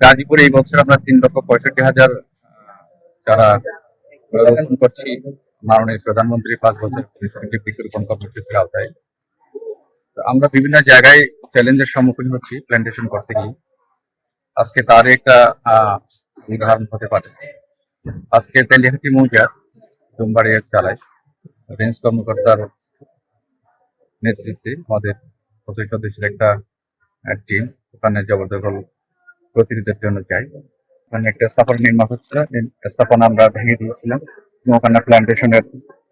গাজীপুরে এই বছর আমরা 3,65,000 চারা রোপণ করছি মাননীয় প্রধানমন্ত্রী 5 বছর বৃক্ষরোপণ কর্মসূচির আওতায়। আমরা বিভিন্ন জায়গায় চ্যালেঞ্জের সম্মুখীন হচ্ছি প্ল্যান্টেশন করতে গিয়ে। আজকে তার একটা উদাহরণ হতে পারে। আজকে তেলিয়াহাটি মৌজা ডুমবাড়িয়া চালায় রেঞ্জ কর্মকর্তার নেতৃত্বে আমাদের 25 সদস্যের একটা টিম ওখানে জবরদখল প্রতিরোধের জন্য যাই। ওখানে একটা স্থাপনা নির্মাণ হচ্ছিল, স্থাপনা আমরা ভেঙে দিয়েছিলাম এবং ওখানে প্ল্যান্টেশনের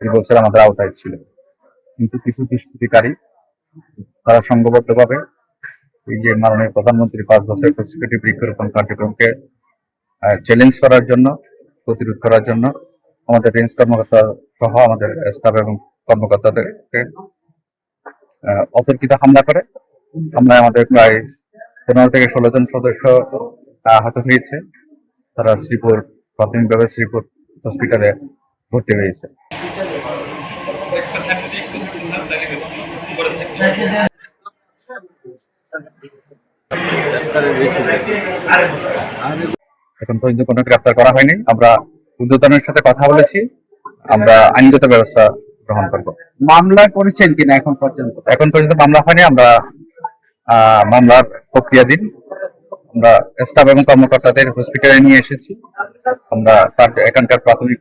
এই বছর আমাদের আওতায় ছিল। কিন্তু কিছু দুষ্কৃতিকারী তারা সংঘবদ্ধভাবে এই যে মাননীয় প্রধানমন্ত্রী 5 বছর কনজিকিউটিভ বৃক্ষরোপণ কার্যক্রমকে চ্যালেঞ্জ করার জন্য, প্রতিরোধ করার জন্য আমাদের রেঞ্জ কর্মকর্তা সহ আমাদের স্টাফ এবং কর্মকর্তাদেরকে অতর্কিত হামলা করে। হামলায় আমাদের প্রায় 15 থেকে 16 জন সদস্য আহত হয়েছে। তারা প্রাথমিকভাবে শ্রীপুর হসপিটালে ভর্তি হয়েছে। এখন পর্যন্ত কোনো গ্রেফতার করা হয়নি। আমরা ঊর্ধ্বতনের সাথে কথা বলেছি, আমরা আইনগত ব্যবস্থা গ্রহণ করব। মামলা করেছেন কিনা এখন পর্যন্ত? এখন পর্যন্ত মামলা হয়নি, আমরা মামলার প্রক্রিয়াধীন। আমরা স্টাফ এবং কর্মকর্তাদের হসপিটালে নিয়ে এসেছি। আমরা এখানকার প্রাথমিক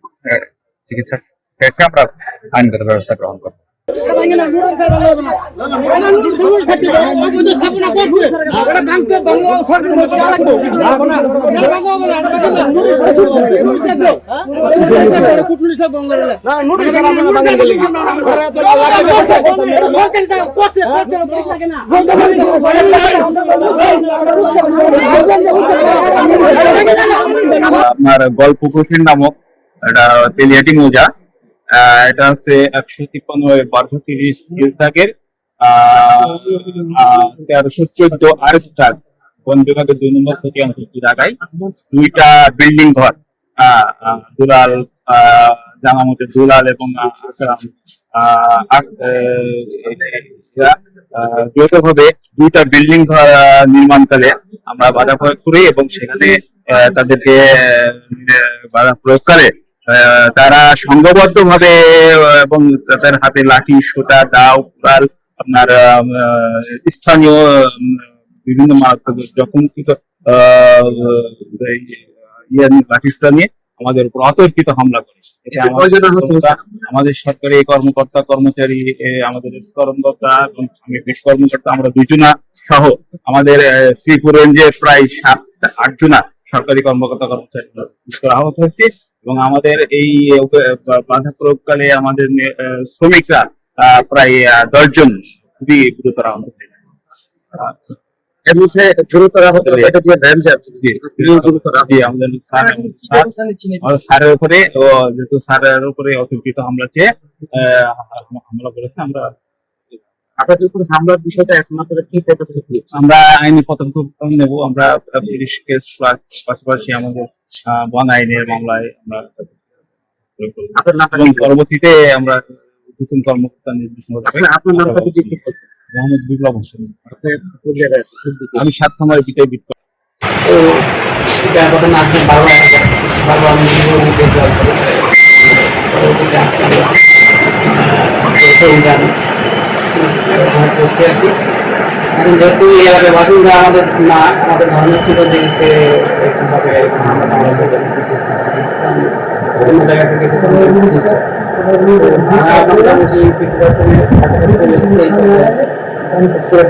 চিকিৎসা শেষে আমরা আইনগত ব্যবস্থা গ্রহণ করব। আপনার গল্পকুশির নামক এটা তেলিয়াটি মৌজা, এটা হচ্ছে 153 1230 বিভাগের 1314 আর বন বিভাগের 2 নম্বর থেকে অন্তর্ভুক্ত জায়গায় 2টা বিল্ডিং ঘর দুলাল জামামতের দুলাল এবং যৌথভাবে 2টা বিল্ডিং ঘর নির্মাণকালে আমরা বাধা প্রয়োগ করি এবং সেখানে তাদেরকে বাধা প্রয়োগ করে তারা সংঘবদ্ধ ভাবে এবং তাদের হাতে লাঠি, সোটা, দাও, কুড়াল, আপনার স্থানীয় বিভিন্ন মারাত্মক যখন লাঠিটা নিয়ে আমাদের উপর অতর্কিত হামলা করে। আমাদের সরকারি কর্মকর্তা, কর্মচারী, আমাদের কর্মকর্তা এবং কর্মকর্তা আমরা 2 জনা সহ আমাদের শ্রীপুর রেঞ্জের প্রায় 7-8 জনা সরকারি কর্মকর্তা কর্মচারী আহত হয়েছে এবং আমাদের এই বাধা প্রয়োগকালে আমাদের শ্রমিকরা প্রায় 10 জন খুবই গুরুতর আহত হয়েছে। স্যারের উপরে যেহেতু স্যারের উপরে অতর্কিত হামলা চেয়ে হামলা করেছে। আমরা আপনাদের উপর হামলার বিষয়টা একমাত্র কি পদক্ষেপ নিয়েছি? আমরা আইনি পদক্ষেপ নেব। আমরা পুলিশ কেস পাশাপাশি আমাদের বন আইনের মামলায় আমরা পরবর্তীতে আমরা নতুন কর্মকর্তা নির্বাচন করব। আপনার নামটা কি? মোহাম্মদ বিপ্লব হোসেন। আমি 7 নম্বর বিটাই বিপ্লব। তো এটা ঘটনা আছে বারবার আমি যেহেতু বাসিন্দা আমাদের না, আমাদের ধারণা ছিল যে অন্য জায়গা থেকে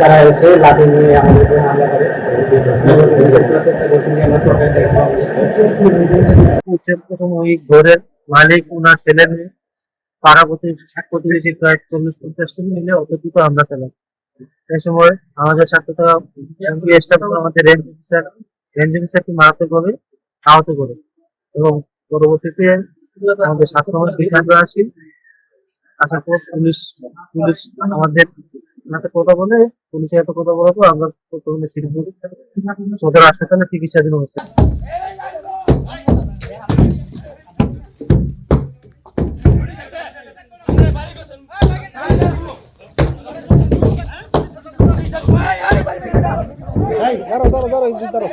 তারা এসে লাঠি নিয়ে আমাদেরকে হামলা করে। প্রথম ওই ঘরের মালিক, ওনার ছেলে মেয়ে, পাড়া প্রতিবেশী প্রায় 40-50 জন মিলে অতর্কিত হামলা চালায়। এই সময় আমাদের ছাত্ররা আমাদের রেঞ্জ অফিসারকে মারাত্মকভাবে আহত করে এবং পরবর্তীতে আমাদের 7 নম্বর বিভাগে আসি। আসার পর পুলিশ পুলিশ আমাদের সাথে কথা বলে, পুলিশের এত কথা বলার পর আমরা প্রথমে সিরিপুর সদর হাসপাতালে চিকিৎসাধীন অবস্থা। দাঁড়াও দাঁড়াও দাঁড়াও দাঁড়াও